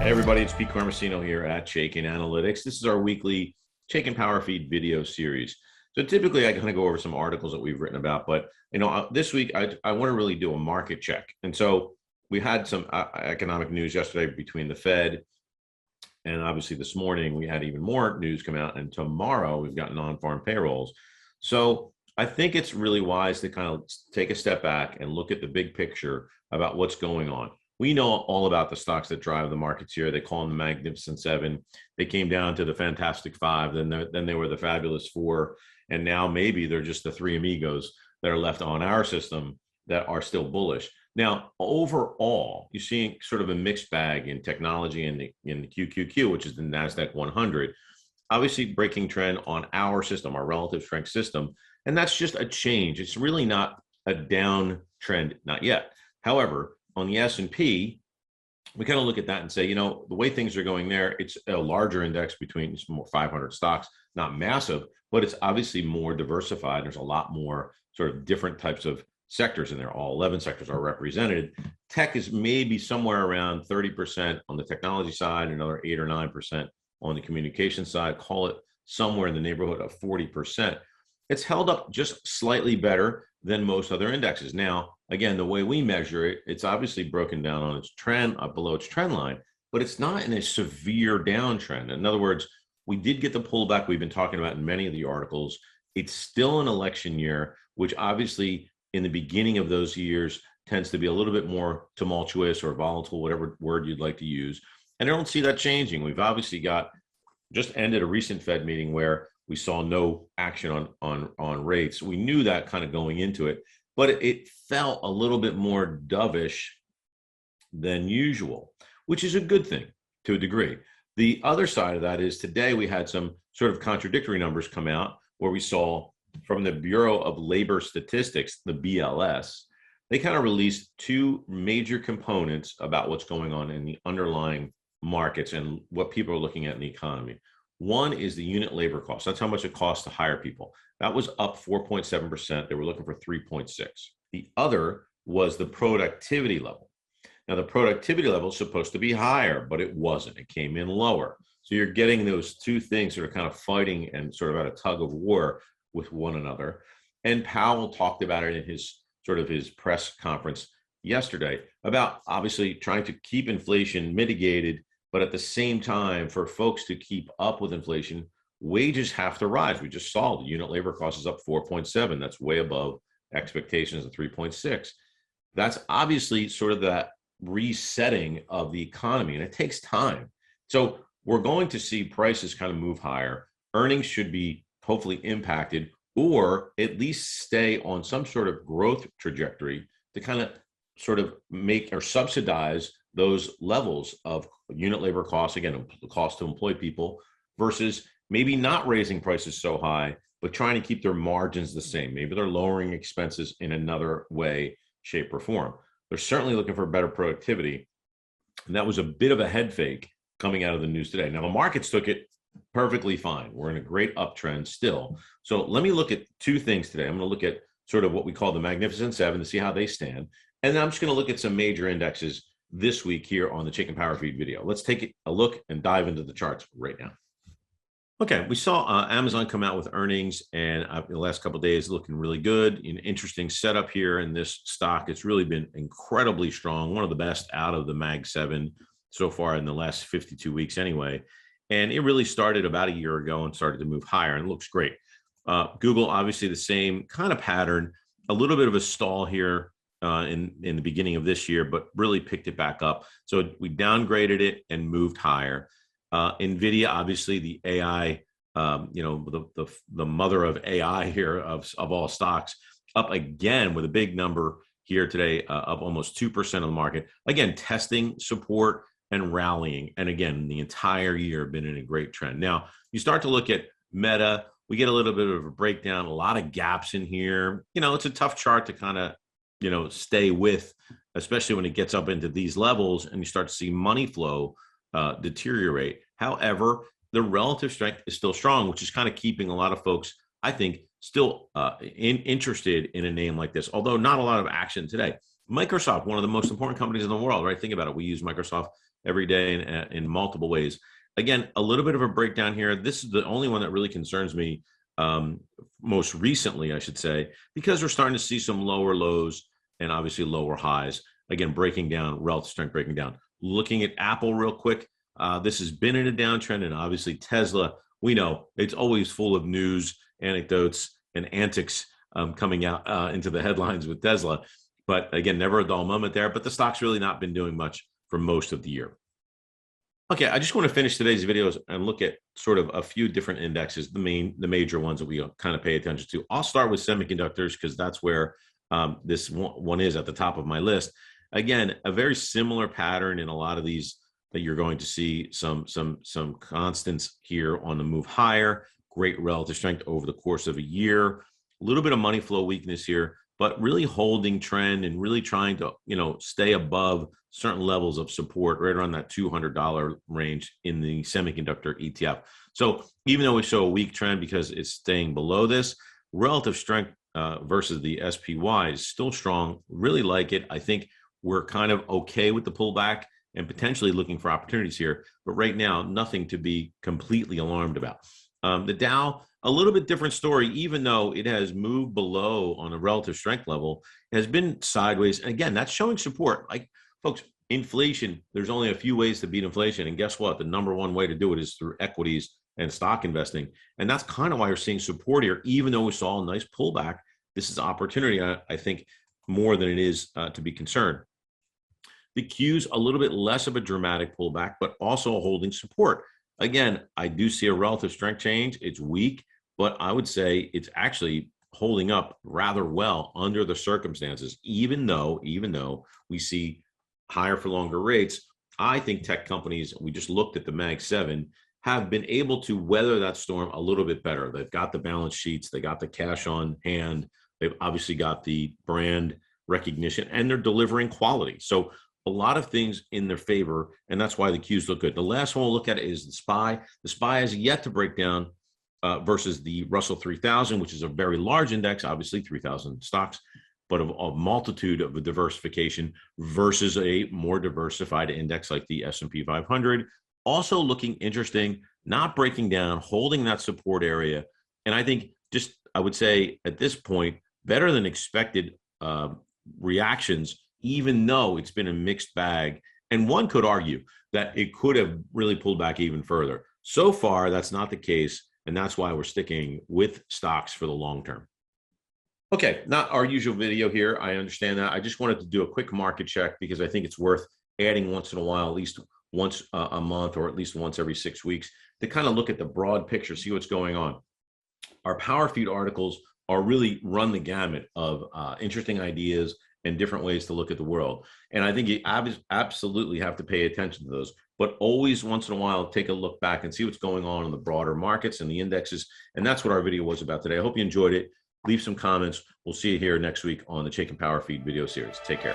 Hey everybody, it's Pete Carmasino here at Chaikin Analytics. This is our weekly Chaikin Power Feed video series. So typically I kind of go over some articles that we've written about, but this week I want to really do a market check. And so we had some economic news yesterday between the Fed, and obviously this morning we had even more news come out, and tomorrow we've got non-farm payrolls. So I think it's really wise to kind of take a step back and look at the big picture about what's going on. We know all about the stocks that drive the markets here. They call them the Magnificent Seven. They came down to the Fantastic Five. Then they were the Fabulous Four. And now maybe they're just the three amigos that are left on our system that are still bullish. Now, overall, you're seeing sort of a mixed bag in technology and in the QQQ, which is the NASDAQ 100. Obviously, breaking trend on our system, our relative strength system. And that's just a change. It's really not a downtrend, not yet. However, on the S&P, we kind of look at that and say, the way things are going there, it's a larger index between more 500 stocks, not massive, but it's obviously more diversified. There's a lot more sort of different types of sectors in there. All 11 sectors are represented. Tech is maybe somewhere around 30% on the technology side, another 8 or 9% on the communication side, call it somewhere in the neighborhood of 40%. It's held up just slightly better than most other indexes. Now, again, the way we measure it, it's obviously broken down on its trend, below its trend line, but it's not in a severe downtrend. In other words, we did get the pullback we've been talking about in many of the articles. It's still an election year, which obviously in the beginning of those years tends to be a little bit more tumultuous or volatile, whatever word you'd like to use. And I don't see that changing. We've obviously just ended a recent Fed meeting where we saw no action on rates. We knew that kind of going into it, but it felt a little bit more dovish than usual, which is a good thing to a degree. The other side of that is today we had some sort of contradictory numbers come out where we saw from the Bureau of Labor Statistics, the BLS, they kind of released two major components about what's going on in the underlying markets and what people are looking at in the economy. One is the unit labor cost. That's how much it costs to hire people. That was up 4.7%. They were looking for 3.6. The other was the productivity level. Now, the productivity level is supposed to be higher, but it wasn't. It came in lower. So you're getting those two things that are kind of fighting and sort of at a tug of war with one another. And Powell talked about it in his press conference yesterday about obviously trying to keep inflation mitigated, but at the same time, for folks to keep up with inflation, wages have to rise. We just saw the unit labor cost is up 4.7. That's way above expectations of 3.6. That's obviously sort of that resetting of the economy, and it takes time. So we're going to see prices kind of move higher. Earnings should be hopefully impacted or at least stay on some sort of growth trajectory to kind of sort of make or subsidize those levels of unit labor costs, again, the cost to employ people, versus maybe not raising prices so high, but trying to keep their margins the same. Maybe they're lowering expenses in another way, shape, or form. They're certainly looking for better productivity. And that was a bit of a head fake coming out of the news today. Now, the markets took it perfectly fine. We're in a great uptrend still. So let me look at two things today. I'm going to look at sort of what we call the Magnificent Seven to see how they stand. And then I'm just going to look at some major indexes this week here on the Chaikin Power Feed video. Let's take a look and dive into the charts right now. Okay, we saw Amazon come out with earnings, and the last couple of days looking really good. An interesting setup here in this stock. It's really been incredibly strong, one of the best out of the Mag 7 so far in the last 52 weeks anyway. And it really started about a year ago and started to move higher, and it looks great. Google, obviously the same kind of pattern, a little bit of a stall here in the beginning of this year, but really picked it back up. So we downgraded it and moved higher. NVIDIA, obviously the AI, the mother of AI here of all stocks, up again with a big number here today, up almost 2% of the market. Again, testing support and rallying. And again, the entire year been in a great trend. Now, you start to look at Meta, we get a little bit of a breakdown, a lot of gaps in here. It's a tough chart to kind of, stay with, especially when it gets up into these levels and you start to see money flow deteriorate. However, the relative strength is still strong, which is kind of keeping a lot of folks, I think, still interested in a name like this, although not a lot of action today. Microsoft, one of the most important companies in the world, right? Think about it. We use Microsoft every day in multiple ways. Again, a little bit of a breakdown here. This is the only one that really concerns me most recently, I should say, because we're starting to see some lower lows and obviously lower highs. Again, breaking down, relative strength breaking down. Looking at Apple real quick, this has been in a downtrend, and obviously Tesla, we know it's always full of news, anecdotes, and antics coming out into the headlines with Tesla. But again, never a dull moment there, but the stock's really not been doing much for most of the year. Okay, I just want to finish today's videos and look at sort of a few different indexes, the major ones that we kind of pay attention to. I'll start with semiconductors because that's where this one is at the top of my list. Again, a very similar pattern in a lot of these that you're going to see some constants here on the move higher, great relative strength over the course of a year, a little bit of money flow weakness here, but really holding trend and really trying to, stay above certain levels of support right around that $200 range in the semiconductor ETF. So even though we show a weak trend because it's staying below this, relative strength versus the SPY is still strong. Really like it. I think we're kind of okay with the pullback and potentially looking for opportunities here. But right now, nothing to be completely alarmed about. The Dow, a little bit different story, even though it has moved below on a relative strength level, has been sideways. And again, that's showing support. Like, folks, inflation, there's only a few ways to beat inflation. And guess what? The number one way to do it is through equities and stock investing. And that's kind of why you're seeing support here, even though we saw a nice pullback. This is opportunity, I think, more than it is to be concerned. The Q's a little bit less of a dramatic pullback, but also holding support. Again, I do see a relative strength change. It's weak, but I would say it's actually holding up rather well under the circumstances, even though we see higher for longer rates. I think tech companies, we just looked at the Mag 7, have been able to weather that storm a little bit better. They've got the balance sheets, they got the cash on hand, they've obviously got the brand recognition, and they're delivering quality. So a lot of things in their favor, and that's why the Qs look good. The last one we'll look at is the SPY. The SPY has yet to break down versus the Russell 3000, which is a very large index, obviously 3,000 stocks, but of a multitude of a diversification versus a more diversified index like the S&P 500. Also looking interesting, not breaking down, holding that support area. And I think I would say at this point, better than expected reactions, even though it's been a mixed bag. And one could argue that it could have really pulled back even further. So far, that's not the case. And that's why we're sticking with stocks for the long term. Okay, not our usual video here. I understand that. I just wanted to do a quick market check because I think it's worth adding once in a while, at least once a month or at least once every 6 weeks, to kind of look at the broad picture, see what's going on. Our Power Feed articles are really run the gamut of interesting ideas and different ways to look at the world. And I think you absolutely have to pay attention to those, but always once in a while, take a look back and see what's going on in the broader markets and the indexes. And that's what our video was about today. I hope you enjoyed it. Leave some comments. We'll see you here next week on the Chaikin Power Feed video series. Take care.